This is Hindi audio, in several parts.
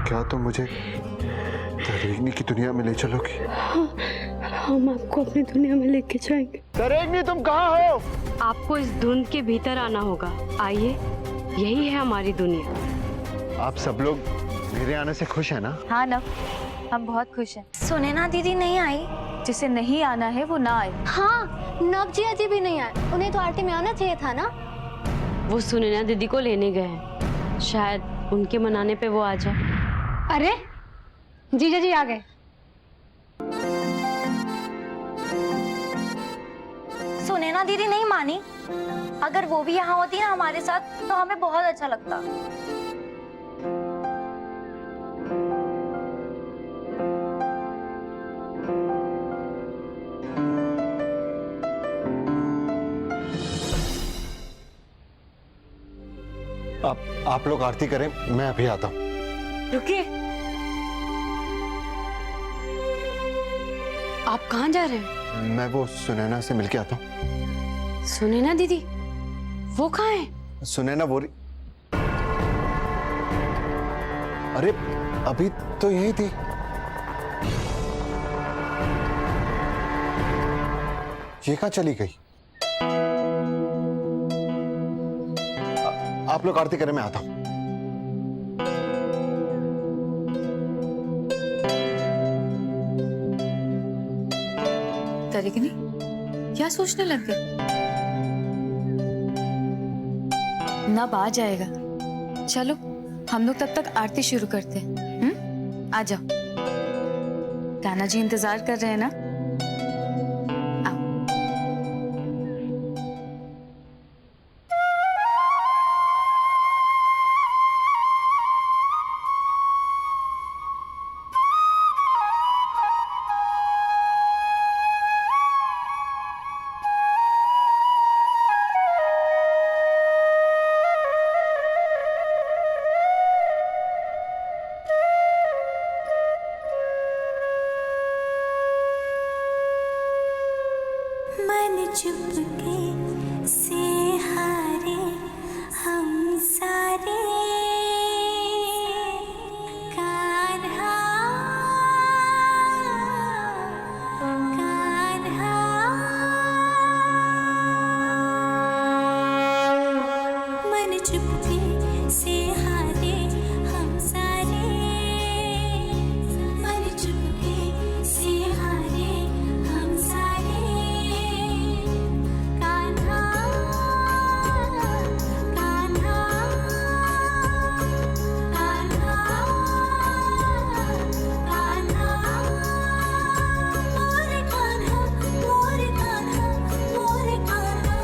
क्या तुम मुझे तरेगनी की दुनिया में ले चलोगी? हाँ, हम आपको अपनी दुनिया में लेके जाएंगे। तरेगनी तुम कहाँ हो? आपको इस धुंध के भीतर आना होगा। आइए, यही है हमारी दुनिया। आप सब लोग मेरे आने से खुश हैं ना? हाँ नव, हम बहुत खुश हैं। सुनैना दीदी नहीं आई। जिसे नहीं आना है वो ना आए। हाँ, नवजिया जी भी नहीं आए। उन्हें तो आरती में आना चाहिए था ना। वो सुनैना दीदी को लेने गए हैं, शायद उनके मनाने पे वो आ जाए। अरे जीजा जी आ गए। सुनैना दीदी नहीं मानी। अगर वो भी यहाँ होती ना हमारे साथ तो हमें बहुत अच्छा लगता। आप लोग आरती करें, मैं अभी आता हूँ। रुकिए, आप कहाँ जा रहे हैं? मैं वो सुनैना से मिलके आता हूँ। सुनैना दीदी वो कहाँ है? सुनैना वो अरे अभी तो यही थी। ये कहाँ चली गई? आप लोग आरती करें, मैं आता हूँ। तरेगनी क्या सोचने लग गए? नब आ जाएगा। चलो हम लोग तब तक आरती शुरू करते हैं। आ जाओ। कान्हा जी इंतजार कर रहे हैं ना? आओ। मन चुपके से हारे हम सारे, कान्हा कान्हा। मन चुपके से हारे हम सारे, मन चुपके से हारे हम सारे, कान्हा कान्हा कान्हा कान्हा, मोरे कान्हा मोरे कान्हा मोरे कान्हा।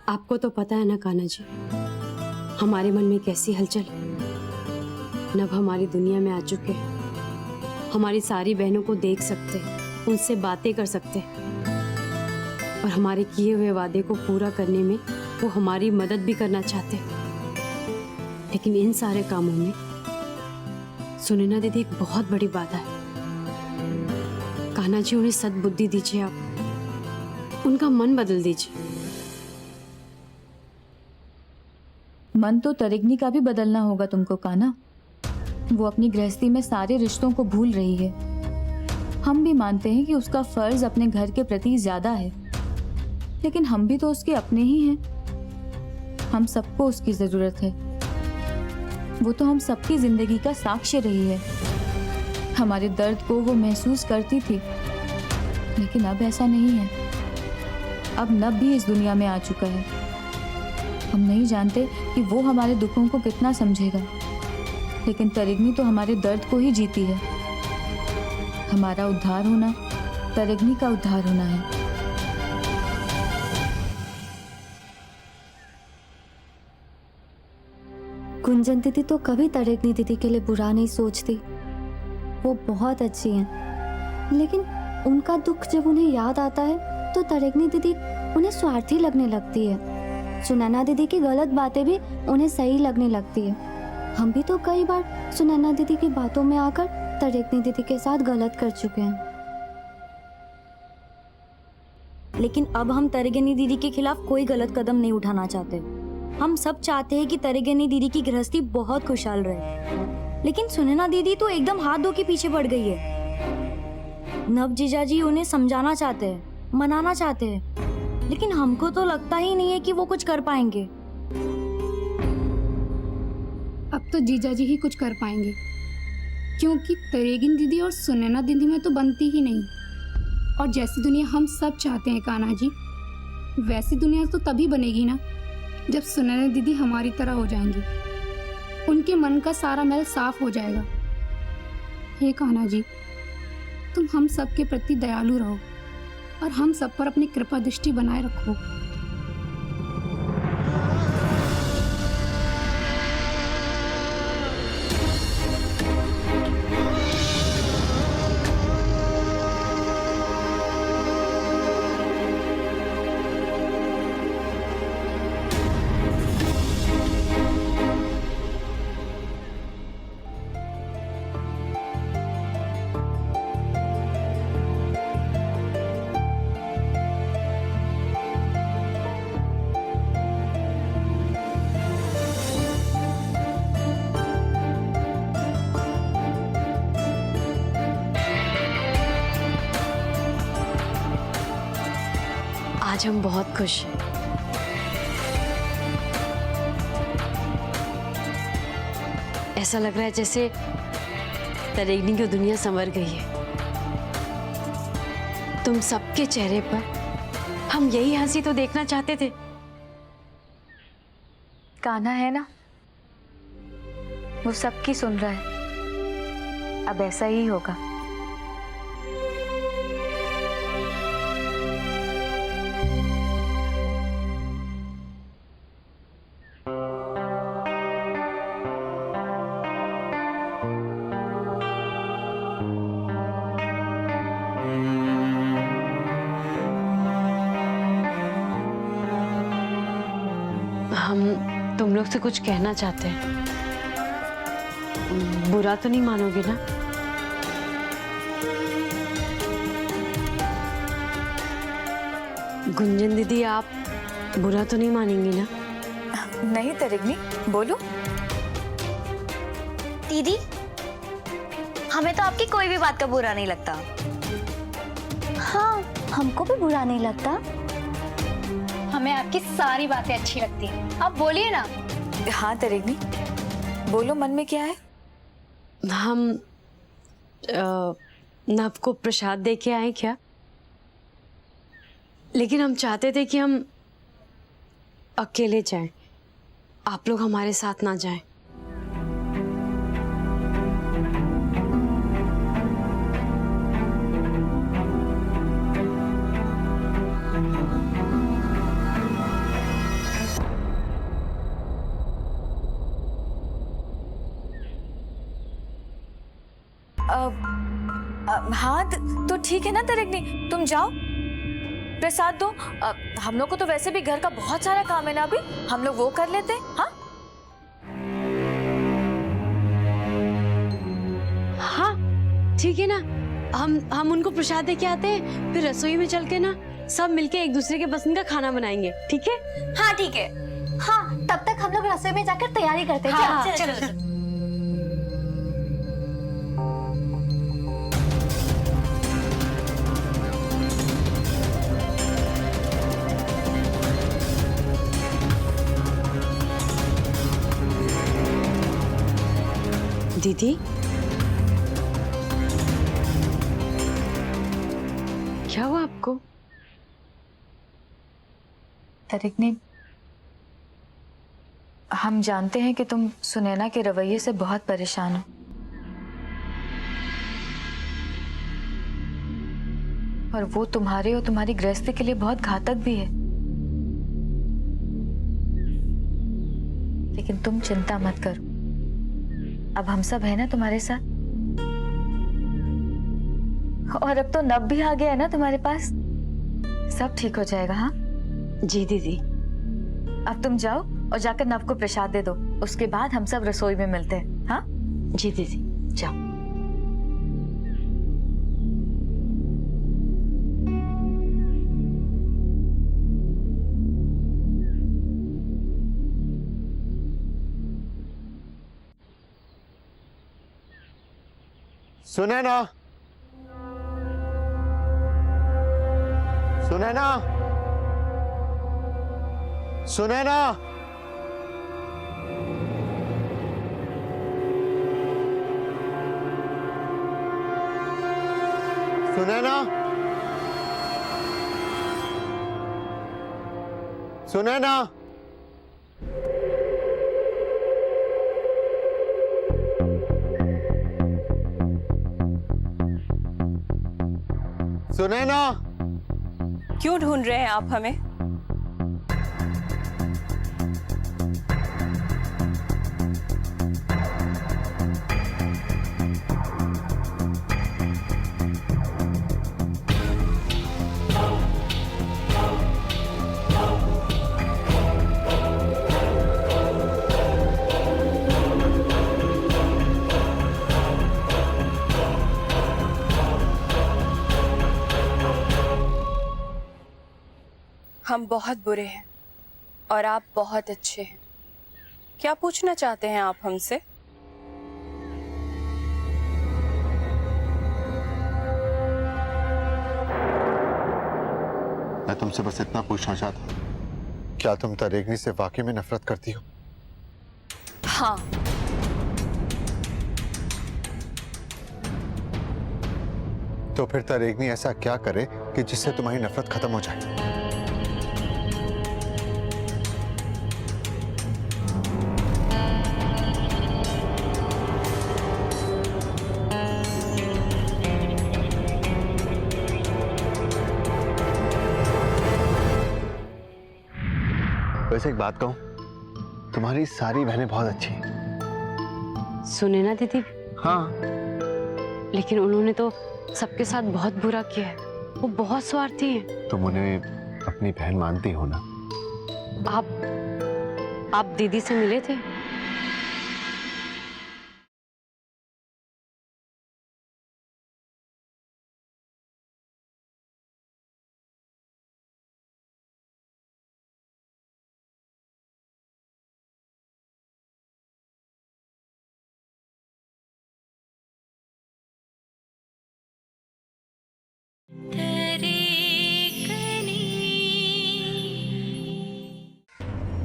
आपको तो पता है ना कान्हा जी, हमारे मन में कैसी हलचल है। नभ हमारी दुनिया में आ चुके हैं, हमारी सारी बहनों को देख सकते, उनसे बातें कर सकते और हमारे किए हुए वादे को पूरा करने में वो हमारी मदद भी करना चाहते। लेकिन इन सारे कामों में सुनैना दीदी एक बहुत बड़ी बाधा है। कान्हा जी, उन्हें सद्बुद्धि दीजिए, आप उनका मन बदल दीजिए। मन तो तरिगनी का भी बदलना होगा तुमको कान्हा। वो अपनी गृहस्थी में सारे रिश्तों को भूल रही है। हम भी मानते हैं कि उसका फर्ज अपने घर के प्रति ज्यादा है, लेकिन हम भी तो उसके अपने ही हैं। हम सबको उसकी जरूरत है। वो तो हम सबकी जिंदगी का साक्ष्य रही है। हमारे दर्द को वो महसूस करती थी, लेकिन अब ऐसा नहीं है। अब नब भी इस दुनिया में आ चुका है। हम नहीं जानते कि वो हमारे दुखों को कितना समझेगा, लेकिन तरिगनी तो हमारे दर्द को ही जीती है। हमारा उद्धार होना तरिगनी का उद्धार होना है। गुंजन दीदी तो कभी तरिगनी दीदी के लिए बुरा नहीं सोचती। वो बहुत अच्छी हैं, लेकिन उनका दुख जब उन्हें याद आता है तो तरिगनी दीदी उन्हें स्वार्थी लगने लगती है। सुनैना दीदी की गलत बातें भी उन्हें सही लगने लगती है। हम भी तो कई बार सुनैना दीदी की बातों में आकर तरिगनी दीदी के साथ गलत कर चुके हैं। लेकिन अब हम तरिगनी दीदी के खिलाफ कोई गलत कदम नहीं उठाना चाहते। हम सब चाहते हैं कि तरिगनी दीदी की गृहस्थी बहुत खुशहाल रहे। लेकिन सुनैना दीदी तो एकदम हाथ धो के पीछे पड़ गई है। नव जीजाजी उन्हें समझाना चाहते हैं, मनाना चाहते हैं, लेकिन हमको तो लगता ही नहीं है कि वो कुछ कर पाएंगे। अब तो जीजाजी ही कुछ कर पाएंगे, क्योंकि तरिगनी दीदी और सुनैना दीदी में तो बनती ही नहीं। और जैसी दुनिया हम सब चाहते हैं कान्हा जी, वैसी दुनिया तो तभी बनेगी ना जब सुनैना दीदी हमारी तरह हो जाएंगी। उनके मन का सारा मैल साफ हो जाएगा। हे कान्हा जी, तुम हम सब के प्रति दयालु रहो और हम सब पर अपनी कृपा दृष्टि बनाए रखो। आज हम बहुत खुश हैं। ऐसा लग रहा है जैसे तरिगनी की दुनिया संवर गई है। तुम सबके चेहरे पर हम यही हंसी तो देखना चाहते थे। कान्हा है ना, वो सबकी सुन रहा है। अब ऐसा ही होगा। हम तुम लोग से कुछ कहना चाहते हैं। बुरा तो नहीं मानोगे ना? गुंजन दीदी, आप बुरा तो नहीं मानेंगी ना? नहीं तरिगनी, बोलो। दीदी, हमें तो आपकी कोई भी बात का बुरा नहीं लगता। हाँ, हमको भी बुरा नहीं लगता। हमें आपकी सारी बातें अच्छी लगती हैं। आप बोलिए ना। हाँ तरिगनी, बोलो, मन में क्या है? हम नव को प्रसाद दे के आए क्या? लेकिन हम चाहते थे कि हम अकेले जाएं, आप लोग हमारे साथ ना जाएं। ठीक है ना तरेगनी, तुम जाओ प्रसाद दो। हम लोग को तो वैसे भी घर का बहुत सारा काम है ना, अभी हम लोग वो कर लेते हैं। हाँ हाँ ठीक है ना, हम उनको प्रसाद दे के आते हैं, फिर रसोई में चल के ना सब मिलके एक दूसरे के पसंद का खाना बनाएंगे, ठीक है? हाँ ठीक है। हाँ तब तक हम लोग रसोई में जाकर तैयारी करते हैं। हाँ, चलो। दीदी क्या हुआ आपको? तरेगनी, हम जानते हैं कि तुम सुनैना के रवैये से बहुत परेशान हो, और वो तुम्हारे और तुम्हारी गृहस्थी के लिए बहुत घातक भी है। लेकिन तुम चिंता मत करो, अब हम सब है ना तुम्हारे साथ, और अब तो नब भी आ गया है ना तुम्हारे पास, सब ठीक हो जाएगा। हाँ जी दीदी। अब तुम जाओ और जाकर नव को प्रसाद दे दो, उसके बाद हम सब रसोई में मिलते हैं। हाँ जी दीदी, जाओ। सुनैना, सुनैना, सुनैना, सुनैना, सुनैना, सुनैना। क्यों ढूंढ रहे हैं आप हमें? हम बहुत बुरे हैं और आप बहुत अच्छे हैं। क्या पूछना चाहते हैं आप हमसे? मैं तुमसे बस इतना पूछना चाहता हूँ, क्या तुम तरेगनी से वाकई में नफरत करती हो? हाँ। तो फिर तरेगनी ऐसा क्या करे कि जिससे तुम्हारी नफरत खत्म हो जाए? वैसे एक बात कहूं, तुम्हारी सारी बहनें बहुत अच्छी हैं। सुनैना दीदी? हाँ। लेकिन उन्होंने तो सबके साथ बहुत बुरा किया है, वो बहुत स्वार्थी हैं। तुम उन्हें अपनी बहन मानती हो ना? आप दीदी से मिले थे?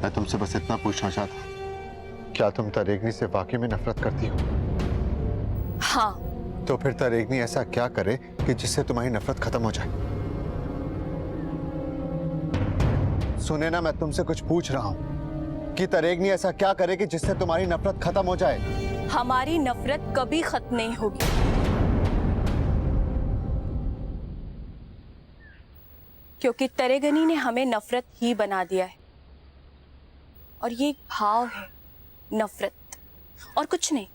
मैं तुमसे बस इतना पूछना चाहता हूँ, क्या तुम तरेगनी से वाकई में नफरत करती हो? हाँ। तो फिर तरेगनी ऐसा क्या करे कि जिससे तुम्हारी नफरत खत्म हो जाए? सुने ना, मैं तुमसे कुछ पूछ रहा हूँ कि तरेगनी ऐसा क्या करे कि जिससे तुम्हारी नफरत खत्म हो जाए? हमारी नफरत कभी खत्म नहीं होगी, क्योंकि तरेगनी ने हमें नफरत ही बना दिया है, और ये एक भाव है, नफरत, और कुछ नहीं।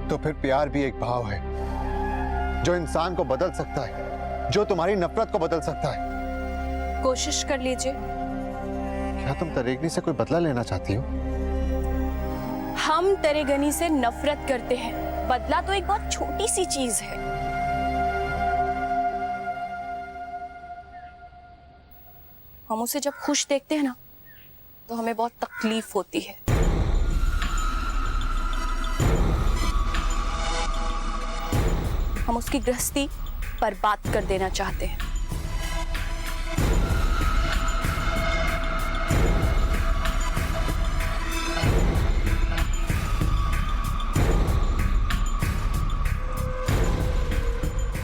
तो फिर प्यार भी एक भाव है जो इंसान को बदल सकता है, जो तुम्हारी नफरत को बदल सकता है। कोशिश कर लीजिए। क्या तुम तरेगनी से कोई बदला लेना चाहती हो? हम तरेगनी से नफरत करते हैं, बदला तो एक बहुत छोटी सी चीज है। हम उसे जब खुश देखते हैं ना तो हमें बहुत तकलीफ होती है। हम उसकी गृहस्थी बर्बाद कर देना चाहते हैं।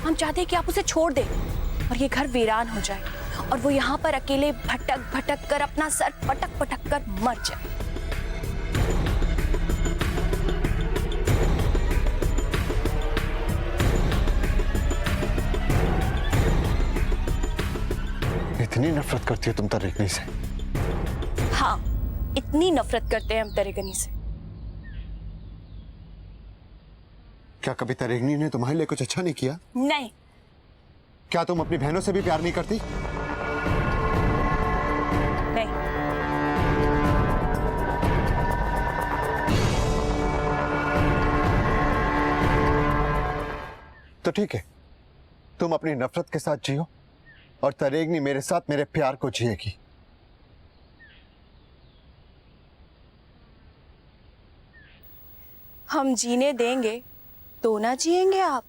हम चाहते हैं कि आप उसे छोड़ दें और ये घर वीरान हो जाए और वो यहाँ पर अकेले भटक भटक कर अपना सर पटक पटक कर मर जाए। इतनी नफरत करती हो तुम तरेगनी से? हाँ, इतनी नफरत करते हैं हम तरेगनी से। क्या कभी तरेगनी ने तुम्हारे लिए कुछ अच्छा नहीं किया? नहीं। क्या तुम अपनी बहनों से भी प्यार नहीं करती? नहीं। तो ठीक है, तुम अपनी नफरत के साथ जियो और तरेगनी मेरे साथ मेरे प्यार को जिएगी। हम जीने देंगे तो ना जिएंगे आप।